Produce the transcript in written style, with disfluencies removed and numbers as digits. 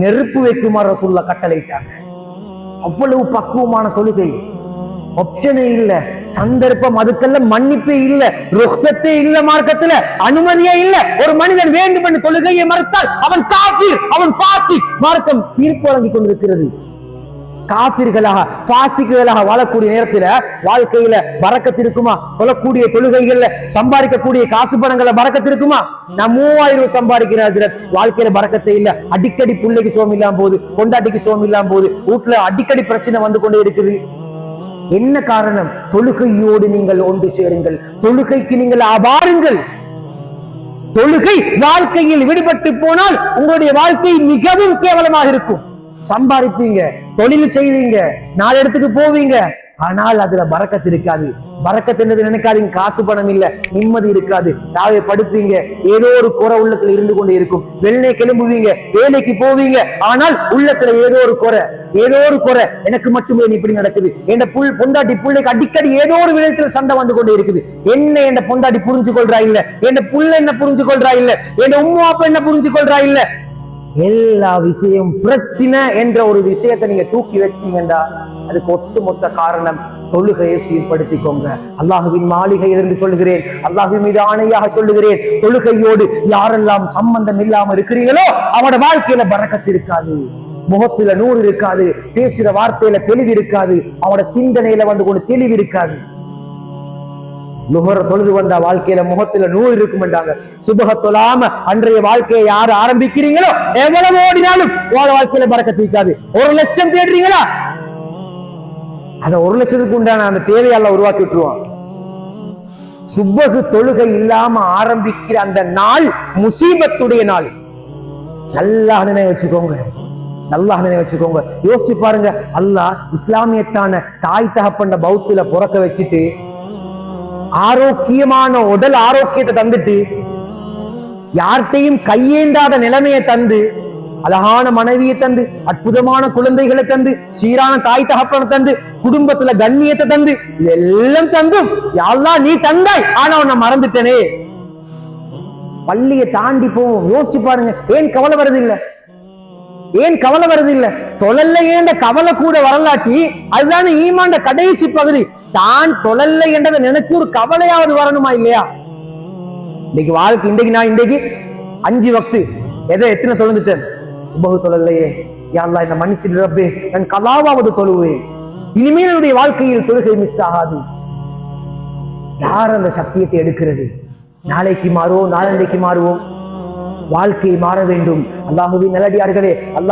நெருப்பு வைக்குமாறு ரசூலுல்லாஹ் கட்டளையிட்டாங்க. அவ்வளவு பக்குவமான தொழுகை. ஆப்ஷனே இல்ல, சந்தர்ப்பம் அதுக்கெல்லாம் மன்னிப்பே இல்ல, ருக்ஸத்தே இல்ல, மார்க்கத்துல அனுமதியே இல்ல. ஒரு மனிதன் வேண்டும் என்று தொழுகையை மறுத்தால் அவன் காஃபிர், அவன் பாசி. மார்க்கம் தீர்ப்பு வழங்கி கொண்டிருக்கிறது. காபிர்களாக பாசிகளாக வாழக்கூடிய நேரத்துல வாழ்க்கையில பரக்கத்து இருக்குமா? தொழக்கூடிய தொழுகைகள்ல சம்பாதிக்கக்கூடிய காசு பணங்களை பரக்கத்து இருக்குமா? நான் 3000 சம்பாதிக்கிறேன், வாழ்க்கையில பரக்கத்தை இல்ல. அடிக்கடி பிள்ளைக்கு சோம் இல்லாம போகுது, கொண்டாட்டிக்கு சோம் இல்லாம போகுது, வீட்டுல அடிக்கடி பிரச்சனை வந்து கொண்டே இருக்குது. என்ன காரணம்? தொழுகையோடு நீங்கள் ஒன்று சேருங்கள், தொழுகைக்கு நீங்கள் ஆபாருங்கள். தொழுகை வாழ்க்கையில் விடுபட்டு போனால் உங்களுடைய வாழ்க்கை மிகவும் கேவலமாக இருக்கும். சம்பாதிப்பீங்க, தொழில் செய்வீங்க, 4 இடத்துக்கு போவீங்க, ஆனால் அதுல பரக்கத்து இருக்காது. பரக்கத்து என்னது நினைக்காதீங்க, காசு பணம் இல்ல, நிம்மதி இருக்காது. தாவை படுப்பீங்க, ஏதோ ஒரு குறை உள்ளத்துல இருந்து கொண்டே இருக்கும். வெள்ளை கிளம்புவீங்க, வேலைக்கு போவீங்க, ஆனால் உள்ளத்துல ஏதோ ஒரு குறை, ஏதோ ஒரு குறை. எனக்கு மட்டுமே இப்படி நடக்குது, என் பொண்டாட்டி பிள்ளைக்கு அடிக்கடி ஏதோ ஒரு விதத்துல சண்டை வந்து கொண்டே இருக்குது. என்ன என் பொண்டாட்டி புரிஞ்சு கொள்றா இல்ல, என் புள்ள என்ன புரிஞ்சு கொள்றா இல்ல, என் உம்மா அப்பா என்ன புரிஞ்சு கொள்றா இல்ல. எல்லா விஷயம் பிரச்சனை என்ற ஒரு விஷயத்தை நீங்க தூக்கி வச்சீங்கடா, அதுக்கு ஒட்டுமொத்த காரணம் தொழுகையை சீர்படுத்திக்கோங்க. அல்லாஹுவின் மாளிகையில் இருந்து சொல்லுகிறேன், அல்லாஹுவின் மீது ஆணையாக சொல்லுகிறேன், தொழுகையோடு யாரெல்லாம் சம்பந்தம் இல்லாம இருக்கிறீங்களோ அவனோட வாழ்க்கையில பரக்கத்து இருக்காது, முகத்துல நூறு இருக்காது, பேசுற வார்த்தையில தெளிவு இருக்காது, அவனோட சிந்தனையில வந்து கொண்டு தெளிவு இருக்காது. லுஹர் தொழுது வந்த வாழ்க்கையில முகத்துல நூறு இருக்கும் என்றாங்க. சுபஹ தொழாம அன்றைய வாழ்க்கையை யாரு ஆரம்பிக்கிறீங்களோ எவ்வளவு ஓடினாலும் வாழ்க்கையில பரக்கத்து இருக்காது. 1 லட்சம் தேடுறீங்களா, அத 1 லட்சத்துக்கு உண்டான அந்த தேவையெல்லாம் உருவாக்கி விட்டுருவான். சுபஹு தொழுகை இல்லாம ஆரம்பிக்கிற அந்த நாள் முசீபத்துடைய நாள். நல்லா நினைவு வச்சுக்கோங்க, நல்லா நினைவு வச்சுக்கோங்க. யோசிச்சு பாருங்க, அல்லாஹ் இஸ்லாமியத்தான தாய் தகப்பண்ட பௌத்தில புறக்க வச்சுட்டு ஆரோக்கியமான உடல் ஆரோக்கியத்தை தந்துட்டு, யார்கிட்டையும் கையேந்தாத நிலைமையை தந்து, அழகான மனைவியை தந்து, அற்புதமான குழந்தைகளை தந்து, சீரான தாய் தகப்பனை தந்து, குடும்பத்துல கண்ணியத்தை தந்து, இதெல்லாம் தந்தும் யா அல்லாஹ் நீ தந்தாய், ஆனா உன்னை மறந்துட்டனே. பள்ளியை தாண்டி போவோம். யோசிச்சு பாருங்க, ஏன் கவலை வருது இல்ல, ஏன் கவலை வருது இல்ல? தொழல்ல ஏண்ட கவலை கூட வரலாட்டி அதுதானே ஈமாண்ட கடைசி பகுதி. தான் தொழல்ல என்றதை நினைச்சு ஒரு கவலையாவது வரணுமா இல்லையா? இன்னைக்கு வாழ்க்கை, இன்னைக்கு 5 வக்து எத்தனை தொழுந்துட்டேன், சுபஹு தொழல்லையே, யா அல்லாஹ் என்ன மன்னிச்சிடு ரப்பே, நான் கலாவாவது தொழுவேன். இனிமேல் என்னுடைய வாழ்க்கையில் தொழுகை மிஸ் ஆகாது. யார் அந்த சத்தியத்தை எடுக்கிறது? நாளைக்கு மாறுவோம், நாளன்றைக்கு மாறுவோம். வாழ்க்கை மாற வேண்டும். அல்லாஹ்வின் நல்லடியார்களே, அல்லாஹ்